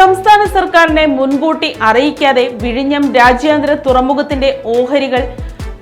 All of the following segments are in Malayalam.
സംസ്ഥാന സർക്കാരിനെ മുൻകൂട്ടി അറിയിക്കാതെ വിഴിഞ്ഞം രാജ്യാന്തര തുറമുഖത്തിന്റെ ഓഹരികൾ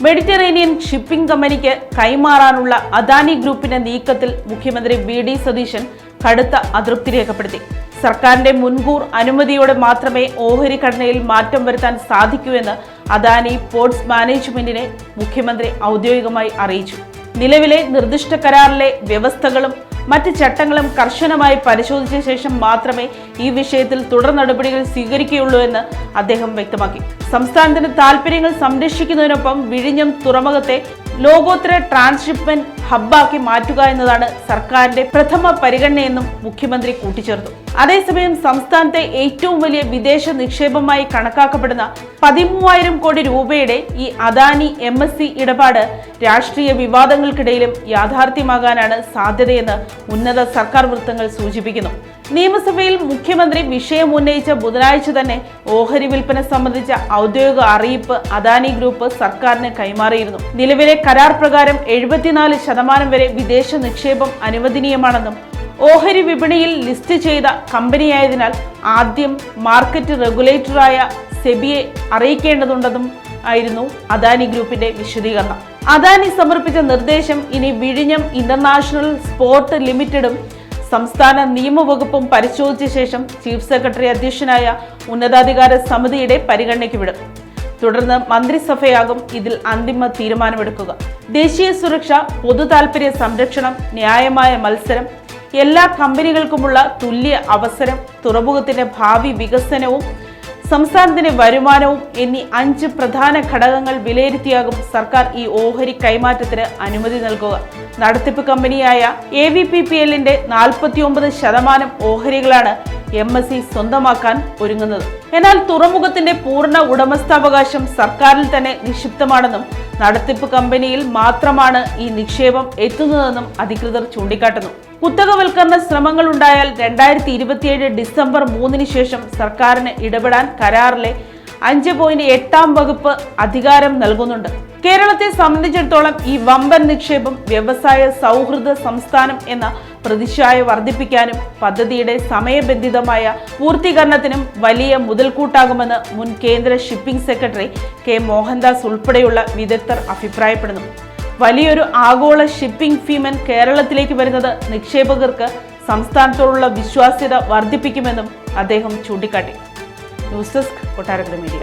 മെഡിറ്ററേനിയൻ ഷിപ്പിംഗ് കമ്പനിക്ക് കൈമാറാനുള്ള അദാനി ഗ്രൂപ്പിന്റെ നീക്കത്തിൽ മുഖ്യമന്ത്രി വി.ഡി. സതീശൻ കടുത്ത അതൃപ്തി രേഖപ്പെടുത്തി. സർക്കാരിന്റെ മുൻകൂർ അനുമതിയോടെ മാത്രമേ ഓഹരി ഘടനയിൽ മാറ്റം വരുത്താൻ സാധിക്കൂ എന്ന് അദാനി പോർട്സ് മാനേജ്മെന്റിനെ മുഖ്യമന്ത്രി ഔദ്യോഗികമായി അറിയിച്ചു. നിലവിലെ നിർദ്ദിഷ്ട കരാറിലെ വ്യവസ്ഥകളും മറ്റ് ചട്ടങ്ങളും കർശനമായി പരിശോധിച്ച ശേഷം മാത്രമേ ഈ വിഷയത്തിൽ തുടർ നടപടികൾ സ്വീകരിക്കുകയുള്ളൂ എന്ന് അദ്ദേഹം വ്യക്തമാക്കി. സംസ്ഥാനത്തിന്റെ താൽപര്യങ്ങൾ സംരക്ഷിക്കുന്നതിനൊപ്പം വിഴിഞ്ഞം തുറമുഖത്തെ ലോകോത്തര ട്രാൻസ്ഷിപ്മെന്റ് ഹബ്ബാക്കി മാറ്റുക എന്നതാണ് സർക്കാരിന്റെ പ്രഥമ പരിഗണനയെന്നും മുഖ്യമന്ത്രി കൂട്ടിച്ചേർത്തു. അതേസമയം സംസ്ഥാനത്തെ ഏറ്റവും വലിയ വിദേശ നിക്ഷേപമായി കണക്കാക്കപ്പെടുന്ന 13,000 കോടി രൂപയുടെ ഈ അദാനി MSC ഇടപാട് രാഷ്ട്രീയ വിവാദങ്ങൾക്കിടയിലും യാഥാർത്ഥ്യമാകാനാണ് സാധ്യതയെന്ന് ഉന്നത സർക്കാർ വൃത്തങ്ങൾ സൂചിപ്പിക്കുന്നു. നിയമസഭയിൽ മുഖ്യമന്ത്രി വിഷയം ഉന്നയിച്ച ബുധനാഴ്ച തന്നെ ഓഹരി വിൽപ്പന സംബന്ധിച്ച ഔദ്യോഗിക അറിയിപ്പ് അദാനി ഗ്രൂപ്പ് സർക്കാരിന് കൈമാറിയിരുന്നു. നിലവിലെ കരാർ പ്രകാരം 74% വരെ വിദേശ നിക്ഷേപം അനുവദനീയമാണെന്നും ഓഹരി വിപണിയിൽ ലിസ്റ്റ് ചെയ്ത കമ്പനിയായതിനാൽ ആദ്യം മാർക്കറ്റ് റെഗുലേറ്ററായ സെബിയെ അറിയിക്കേണ്ടതുണ്ടെന്നും ആയിരുന്നു അദാനി ഗ്രൂപ്പിന്റെ വിശദീകരണം. അദാനി സമർപ്പിച്ച നിർദ്ദേശം ഇനി വിഴിഞ്ഞം ഇന്റർനാഷണൽ സ്പോർട്ട് ലിമിറ്റഡും സംസ്ഥാന നിയമവകുപ്പും പരിശോധിച്ച ശേഷം ചീഫ് സെക്രട്ടറി അധ്യക്ഷനായ ഉന്നതാധികാര സമിതിയുടെ പരിഗണനയ്ക്ക് വിടും. തുടർന്ന് മന്ത്രിസഭയാകും ഇതിൽ അന്തിമ തീരുമാനമെടുക്കുക. ദേശീയ സുരക്ഷ, പൊതു താൽപര്യ സംരക്ഷണം, ന്യായമായ മത്സരം, എല്ലാ കമ്പനികൾക്കുമുള്ള തുല്യ അവസരം, തുറമുഖത്തിന്റെ ഭാവി വികസനവും സംസ്ഥാനത്തിന്റെ വരുമാനവും എന്നീ 5 പ്രധാന ഘടകങ്ങൾ വിലയിരുത്തിയാകും സർക്കാർ ഈ ഓഹരി കൈമാറ്റത്തിന് അനുമതി നൽകുക. നടത്തിപ്പ് കമ്പനിയായ AVPPLന്റെ 49% ഓഹരികളാണ് MSC സ്വന്തമാക്കാൻ ഒരുങ്ങുന്നത്. എന്നാൽ തുറമുഖത്തിന്റെ പൂർണ്ണ ഉടമസ്ഥാവകാശം സർക്കാരിൽ തന്നെ നിക്ഷിപ്തമാണെന്നും നടത്തിപ്പ് കമ്പനിയിൽ മാത്രമാണ് ഈ നിക്ഷേപം എത്തുന്നതെന്നും അധികൃതർ ചൂണ്ടിക്കാട്ടുന്നു. കുത്തകവൽക്കരണ ശ്രമങ്ങൾ ഉണ്ടായാൽ 2027 ഡിസംബർ 3 ശേഷം സർക്കാരിന് ഇടപെടാൻ കരാറിലെ 5.8 വകുപ്പ് അധികാരം നൽകുന്നുണ്ട്. കേരളത്തെ സംബന്ധിച്ചിടത്തോളം ഈ വമ്പൻ നിക്ഷേപം വ്യവസായ സൗഹൃദ സംസ്ഥാനം എന്ന പ്രതിച്ഛായ വർദ്ധിപ്പിക്കാനും പദ്ധതിയുടെ സമയബന്ധിതമായ പൂർത്തീകരണത്തിനും വലിയ മുതൽക്കൂട്ടാകുമെന്ന് മുൻ കേന്ദ്ര ഷിപ്പിംഗ് സെക്രട്ടറി K. മോഹൻദാസ് ഉൾപ്പെടെയുള്ള വിദഗ്ധർ അഭിപ്രായപ്പെടുന്നു. വലിയൊരു ആഗോള ഷിപ്പിംഗ് ഭീമൻ കേരളത്തിലേക്ക് വരുന്നത് നിക്ഷേപകർക്ക് സംസ്ഥാനത്തോടുള്ള വിശ്വാസ്യത വർദ്ധിപ്പിക്കുമെന്നും അദ്ദേഹം ചൂണ്ടിക്കാട്ടി. News desk Kottarakkara media.